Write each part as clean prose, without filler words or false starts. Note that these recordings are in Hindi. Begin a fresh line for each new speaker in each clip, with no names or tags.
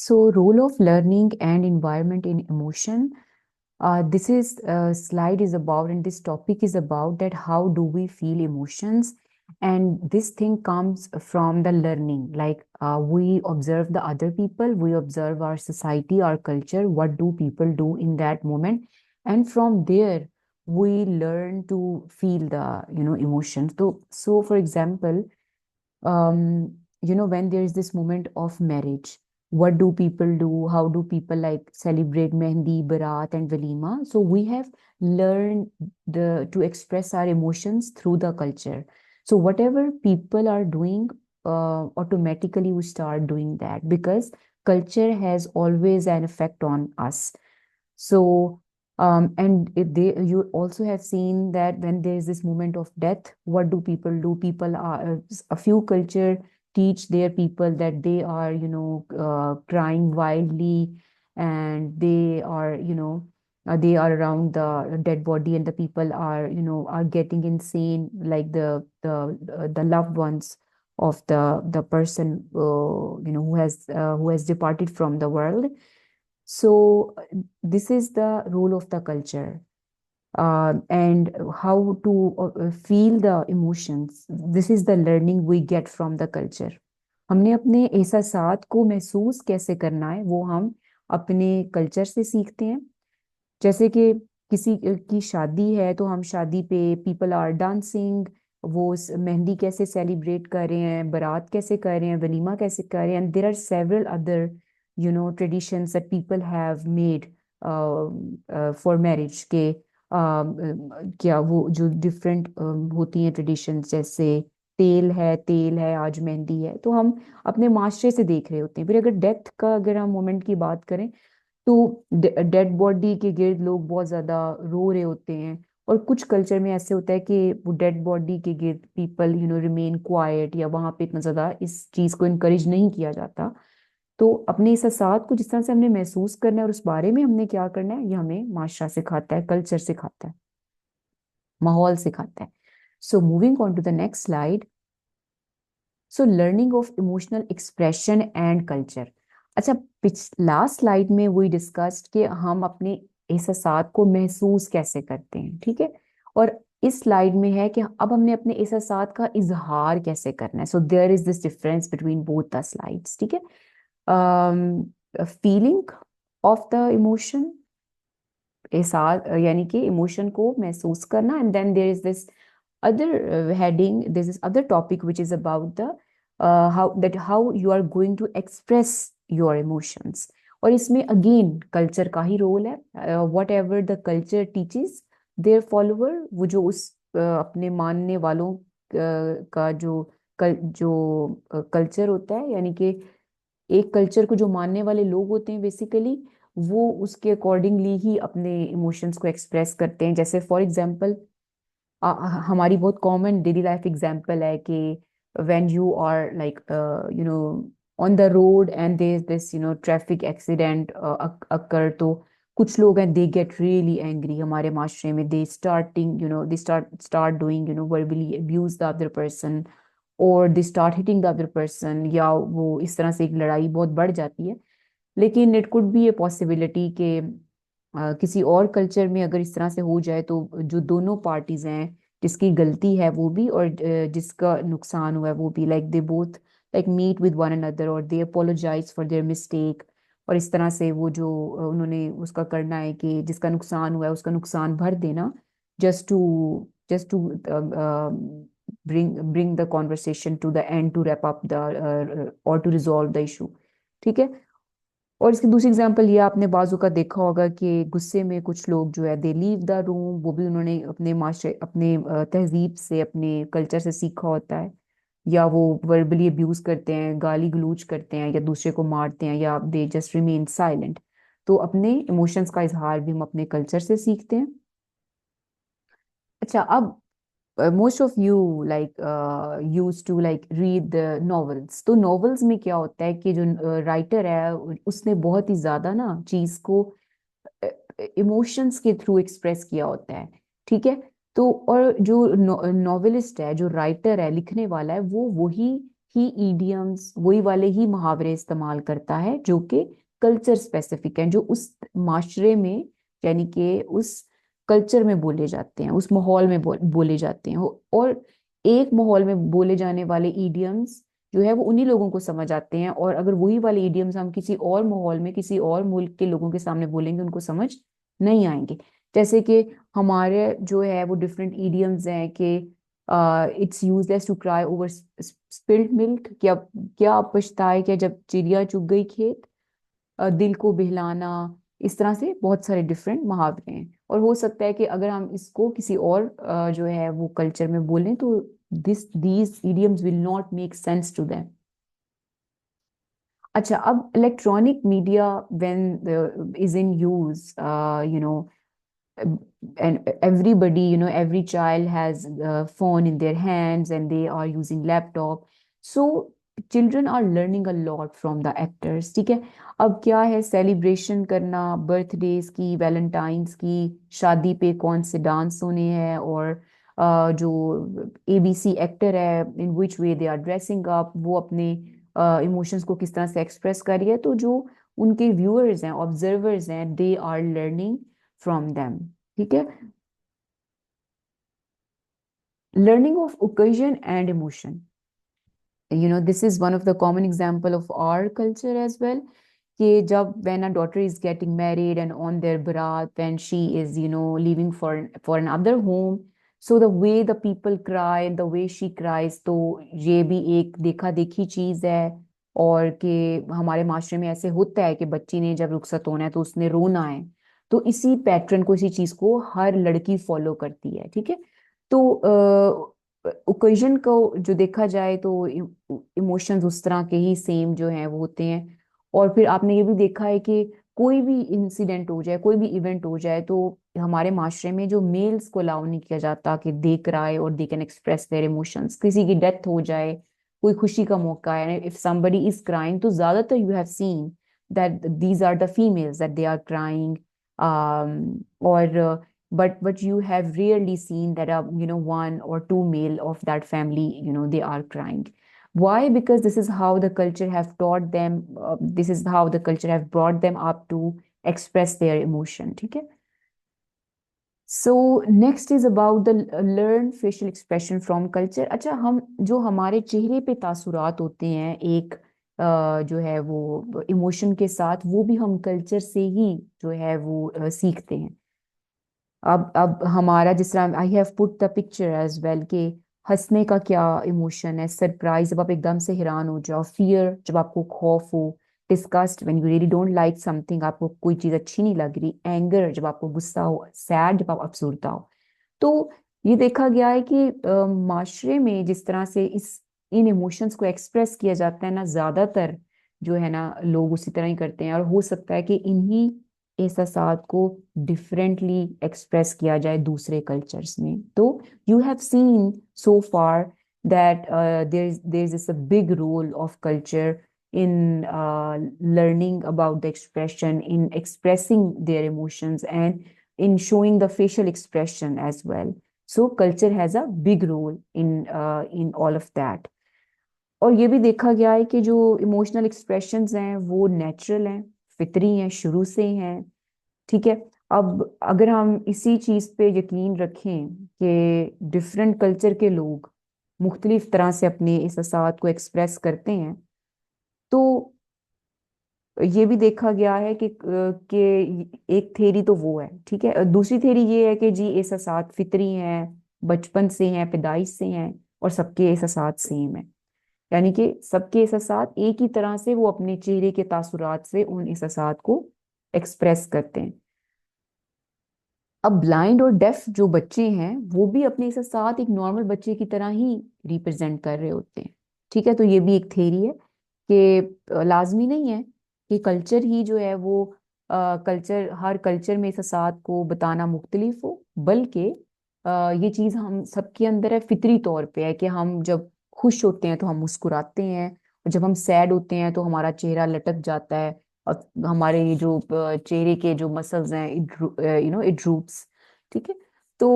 So, role of learning and environment in emotion. This is slide is about, and this topic is about that how do we feel emotions, and this thing comes from the learning. Like we observe the other people, we observe our society, our culture. What do people do in that moment, and from there we learn to feel the emotions. So for example, when there is this moment of marriage, what do people do? How do people like celebrate mehndi, barat, and walima? So we have learned to express our emotions through the culture. So whatever people are doing, automatically we start doing that because culture has always an effect on us. So, and you also have seen that when there is this moment of death, what do people do? People are, a few culture teach their people that they are, crying wildly, and they are around the dead body, and the people are, are getting insane, like the loved ones of the person, who has departed from the world. So this is the role of the culture, and how to feel the emotions. This is the learning we get from the culture. हमने अपने एहसासात को महसूस कैसे करना है वो हम अपने कल्चर से सीखते हैं। जैसे कि किसी की शादी है तो हम शादी पे पीपल आर डांसिंग, वो मेहंदी कैसे सेलिब्रेट कर रहे हैं, बारात कैसे कर रहे हैं, वलीमा कैसे कर रहे हैं, and there are several other traditions that people have made for marriage के क्या वो जो डिफरेंट होती हैं ट्रेडिशंस, जैसे तेल है आज मेहंदी है, तो हम अपने माशरे से देख रहे होते हैं। फिर अगर डेथ का अगर हम मोमेंट की बात करें तो डेड बॉडी के गिर्द लोग बहुत ज्यादा रो रहे होते हैं, और कुछ कल्चर में ऐसे होता है कि वो डेड बॉडी के गिर्द पीपल रिमेन क्वाइट, या वहां पे इतना ज्यादा इस चीज को इनकरेज नहीं किया जाता। तो अपने इस साथ को जिस तरह से हमने महसूस करना है और उस बारे में हमने क्या करना है, ये हमें माशरा सिखाता है, कल्चर सिखाता है, माहौल सिखाता है। So moving on to the next slide. So learning of emotional expression and culture. अच्छा, लास्ट स्लाइड में वही डिस्कस्ड कि हम अपने एहसासात को महसूस कैसे करते हैं, ठीक है। और इस स्लाइड में है कि अब हमने अपने एहसासात का इजहार कैसे करना है। So there is this difference between both the slides, ठीक है। फीलिंग ऑफ द इमोशन, एहसास यानी कि इमोशन को महसूस करना, and then there is this other heading, there's this other topic which is about the how you are going to express your emotions। और इसमें अगेन कल्चर का ही रोल है। Whatever the culture teaches their follower, वो जो उस अपने मानने वालों का जो कल्चर होता है, यानी कि एक कल्चर को जो मानने वाले लोग होते हैं बेसिकली, वो उसके अकॉर्डिंगली ही अपने इमोशंस को एक्सप्रेस करते हैं। जैसे फॉर एग्जांपल, हमारी बहुत कॉमन डेली लाइफ एग्जांपल है कि when you are like on the road and there is this traffic accident occur, तो कुछ लोग हैं दे गेट रियली एंग्री हमारे माशरे में, they start doing verbally abuse the other person, और they start hitting the other person, या वो इस तरह से एक लड़ाई बहुत बढ़ जाती है। लेकिन it could be a possibility कि किसी और कल्चर में अगर इस तरह से हो जाए तो जो दोनों पार्टीज हैं, जिसकी गलती है वो भी और जिसका नुकसान हुआ है वो भी, like they both like meet with one another और they apologize for their mistake. और इस तरह से वो जो उन्होंने उसका करना है कि जिसका नुकसान हुआ है उसका नुकसान भर देना, just to bring the conversation to the end, to wrap up the or to resolve the issue, ठीक है। और इसकी दूसरी एग्जांपल ये आपने बाजू का देखा होगा कि गुस्से में कुछ लोग जो है दे लीव द रूम, वो भी उन्होंने अपने माशरे, अपने तहजीब से, अपने कल्चर से सीखा होता है, या वो वर्बली अब्यूज करते हैं, गाली गलौज करते हैं, या दूसरे को मारते हैं, या दे जस्ट रिमेन साइलेंट। तो अपने इमोशंस का इजहार भी हम अपने कल्चर से सीखते हैं। अच्छा, अब most of you like use to like read novels. तो नॉवेल्स में क्या होता है कि जो राइटर है उसने बहुत ही ज्यादा ना चीज को इमोशंस के थ्रू एक्सप्रेस किया होता है, ठीक है। तो और जो नॉवेलिस्ट है, जो राइटर है, लिखने वाला है, वो वही ही ईडियम्स, वही वाले ही मुहावरे इस्तेमाल करता है जो कि कल्चर स्पेसिफिक है, जो उस माशरे में यानी कि उस कल्चर में बोले जाते हैं, उस माहौल में बोले जाते हैं। और एक माहौल में बोले जाने वाले ईडियम्स जो है वो उन्हीं लोगों को समझ आते हैं, और अगर वही वाले ईडियम्स हम किसी और माहौल में किसी और मुल्क के लोगों के सामने बोलेंगे उनको समझ नहीं आएंगे। जैसे कि हमारे जो है वो डिफरेंट ईडियम्स हैं कि it's useless to cry over spilled milk, क्या पछताए क्या जब चिड़िया चुग गई खेत, दिल को बहलाना। इस तरह से बहुत सारे डिफरेंट मुहावरे हैं, और हो सकता है कि अगर हम इसको किसी और जो है वो कल्चर में बोलें तो these idioms will not make sense to them. अच्छा, अब electronic media when is in use, you know, and everybody, every child has a phone in their hands and they are using laptop, so children are learning a lot from the actors, ठीक है। अब क्या है, सेलिब्रेशन करना बर्थडेज की, वैलेंटाइंस की, शादी पे कौन से डांस होने हैं, और जो एबीसी एक्टर है इन विच वे दे आर ड्रेसिंग अप, वो अपने इमोशंस को किस तरह से एक्सप्रेस कर रही है, तो जो उनके व्यूअर्स हैं, ऑब्जर्वर्स हैं, they are learning from them, ठीक है। Learning of occasion and emotion. This is one of the common example of our culture as well. कि जब when a daughter is getting married and on their barat, when she is, leaving for another home, so the way the people cry and the way she cries, तो ये भी एक देखा देखी चीज है। और कि हमारे माशरे में ऐसे होता है कि बच्ची ने जब रुखसत होना है तो उसने रोना है, तो इसी पैटर्न को, इसी चीज को हर लड़की फॉलो करती है, ठीक है। तो ओकेजन को जो देखा जाए तो इमोशंस उस तरह के ही सेम जो हैं वो होते हैं। और फिर आपने ये भी देखा है कि कोई भी इंसिडेंट हो जाए, कोई भी इवेंट हो जाए, तो हमारे माशरे में जो मेल्स को अलाउ नहीं किया जाता कि दे कराए और they can express their emotions. किसी की डेथ हो जाए, कोई खुशी का मौका है, इफ समबडी इज क्राइंग, तो ज्यादातर you have seen that these are the females that they are crying. और but you have rarely seen that one or two male of that family, they are crying. Why? Because this is how the culture have taught them, this is how the culture have brought them up to express their emotion, ठीक है। So next is about the learned facial expression from culture। अच्छा, हम जो हमारे चेहरे पे तासुरात होते हैं एक जो है वो इमोशन के साथ, वो भी हम कल्चर से ही जो है वो सीखते हैं। अब हमारा जिस तरह I have put the picture as well कि हंसने का क्या इमोशन है, सरप्राइज जब आप एकदम से हैरान हो जाओ, फियर जब आपको खौफ हो, disgust when you really don't like something, आपको कोई चीज अच्छी नहीं लग रही, एंगर जब आपको गुस्सा हो, सैड जब आप अफसुर्दा हो। तो ये देखा गया है कि माशरे में जिस तरह से इस इन इमोशंस को एक्सप्रेस किया जाता है ना, ज्यादातर जो है ना लोग उसी तरह ही करते हैं, और हो सकता है कि इन्हीं एहसासात को डिफरेंटली एक्सप्रेस किया जाए दूसरे कल्चर्स में। तो you have scene so far that there is a big role of culture in learning about the expression, in expressing their emotions, and in showing the facial expression as well. So culture has a big role in all of that. और ये भी देखा गया है कि जो इमोशनल एक्सप्रेशंस हैं वो नेचुरल हैं, फितरी हैं, शुरू से ही हैं, ठीक है। अब अगर हम इसी चीज पे यकीन रखें कि डिफरेंट कल्चर के लोग मुख्तलिफ तरह से अपने एहसासात को एक्सप्रेस करते हैं, तो ये भी देखा गया है कि एक थेरी तो वो है, ठीक है, और दूसरी थेरी ये है कि जी एहसासात फितरी हैं, बचपन से हैं, पैदाइश से हैं, और सबके एहसासात सेम है। यानी कि सबके एहसासात एक ही तरह से वो अपने चेहरे के तासुरात से उन एहसासात को एक्सप्रेस करते हैं। अब ब्लाइंड और डेफ जो बच्चे हैं वो भी अपने एहसासात एक नॉर्मल बच्चे की तरह ही रिप्रेजेंट कर रहे होते हैं, ठीक है। तो ये भी एक थेरी है कि लाजमी नहीं है कि कल्चर ही जो है वो कल्चर, हर कल्चर में एहसासात को बताना मुख्तलिफ हो, बल्कि ये चीज़ हम सबके अंदर है, फितरी तौर पे है कि हम जब खुश होते हैं तो हम मुस्कुराते हैं, और जब हम सैड होते हैं तो हमारा चेहरा लटक जाता है, और हमारे ये जो चेहरे के जो मसल्स हैं, इट ड्रूप्स, ठीक है। तो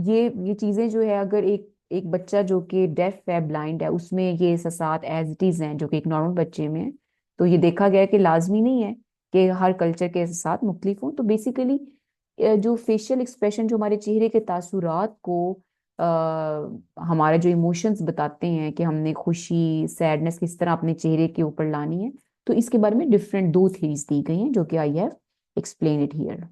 ये चीजें जो है, अगर एक एक बच्चा जो कि डेफ है, ब्लाइंड है, उसमें ये एहसासात एज इट इज हैं जो कि एक नॉर्मल बच्चे में है। तो ये देखा गया है कि लाजमी नहीं है कि हर कल्चर के एहसासात मुख्तलिफ हों। तो बेसिकली जो फेशियल एक्सप्रेशन जो हमारे चेहरे के तासुरात को हमारे जो इमोशंस बताते हैं कि हमने खुशी सैडनेस किस तरह अपने चेहरे के ऊपर लानी है, तो इसके बारे में डिफरेंट दो थीरीज दी गई हैं जो कि I have explain it here.